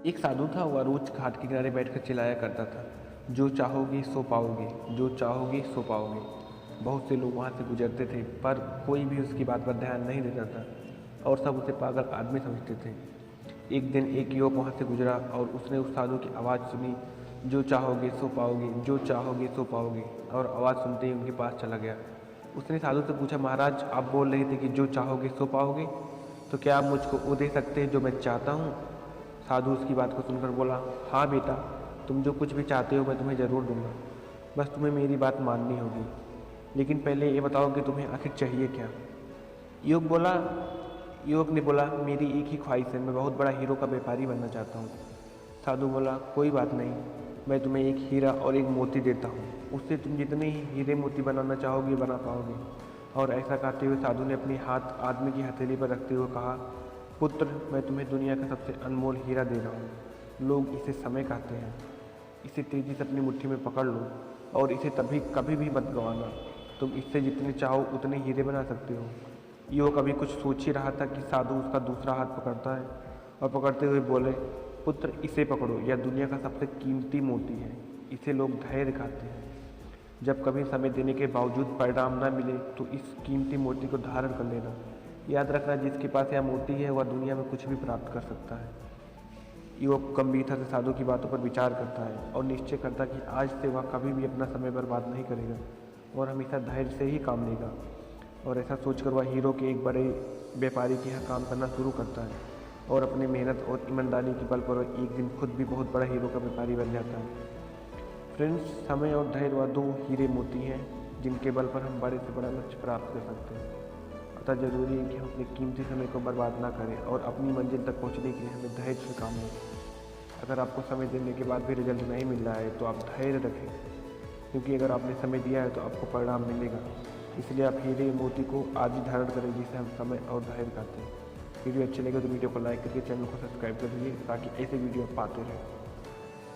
एक साधु था, वह रोज घाट के किनारे बैठकर चिल्लाया करता था, जो चाहोगे सो पाओगे, जो चाहोगे सो पाओगे। बहुत से लोग वहाँ से गुजरते थे, पर कोई भी उसकी बात पर ध्यान नहीं देता था और सब उसे पागल आदमी समझते थे। एक दिन एक युवक वहाँ से गुजरा और उसने उस साधु की आवाज़ सुनी, जो चाहोगे सो पाओगे, जो चाहोगे सो पाओगे, और आवाज़ सुनते ही उनके पास चला गया। उसने साधु से पूछा, महाराज आप बोल रहे थे कि जो चाहोगे सो पाओगे, तो क्या आप मुझको वो दे सकते हैं जो मैं चाहता हूँ? साधु उसकी बात को सुनकर बोला, हाँ बेटा, तुम जो कुछ भी चाहते हो मैं तुम्हें ज़रूर दूंगा, बस तुम्हें मेरी बात माननी होगी। लेकिन पहले ये बताओ कि तुम्हें आखिर चाहिए क्या? युवक ने बोला, मेरी एक ही ख्वाहिश है, मैं बहुत बड़ा हीरो का व्यापारी बनना चाहता हूँ। साधु बोला, कोई बात नहीं, मैं तुम्हें एक हीरा और एक मोती देता हूँ, उससे तुम जितने ही हीरे मोती बनाना चाहोगे बना पाओगे। और ऐसा कहते हुए साधु ने अपनी हाथ आदमी की हथेली पर रखते हुए कहा, पुत्र, मैं तुम्हें दुनिया का सबसे अनमोल हीरा दे रहा हूँ। लोग इसे समय कहते हैं। इसे तेजी से अपनी मुट्ठी में पकड़ लो और इसे कभी भी मत गंवाना। तुम इससे जितने चाहो उतने हीरे बना सकते हो। युवक अभी कुछ सोच ही रहा था कि साधु उसका दूसरा हाथ पकड़ता है और पकड़ते हुए बोले, पुत्र, इसे पकड़ो, यह दुनिया का सबसे कीमती मोती है। इसे लोग धैर्य कहते हैं। जब कभी समय देने के बावजूद परिणाम न मिले तो इस कीमती मोती को धारण कर लेना। याद रखना, जिसके पास यह मोती है वह दुनिया में कुछ भी प्राप्त कर सकता है। युवक गंभीरता से साधु की बातों पर विचार करता है और निश्चय करता है कि आज से वह कभी भी अपना समय बर्बाद नहीं करेगा और हमेशा धैर्य से ही काम लेगा। और ऐसा सोचकर वह हीरो के एक बड़े व्यापारी के यहाँ काम करना शुरू करता है और अपनी मेहनत और ईमानदारी के बल पर एक दिन खुद भी बहुत बड़ा हीरो का व्यापारी बन जाता है। फ्रेंड्स, समय और धैर्य वह दो हीरे मोती हैं जिनके बल पर हम बड़े से बड़ा लक्ष्य प्राप्त कर सकते हैं। अतः जरूरी है कि हम अपने कीमती समय को बर्बाद ना करें और अपनी मंजिल तक पहुंचने के लिए हमें धैर्य से काम लें। अगर आपको समय देने के बाद भी रिजल्ट नहीं मिल रहा है तो आप धैर्य रखें, क्योंकि अगर आपने समय दिया है तो आपको परिणाम मिलेगा। इसलिए आप हीरे मोती को आदि धारण करें, जिसे हम समय और धैर्य कहते हैं। वीडियो अच्छी लगे तो वीडियो को लाइक करके चैनल को सब्सक्राइब कर दीजिए ताकि ऐसे वीडियो आप पाते रहें।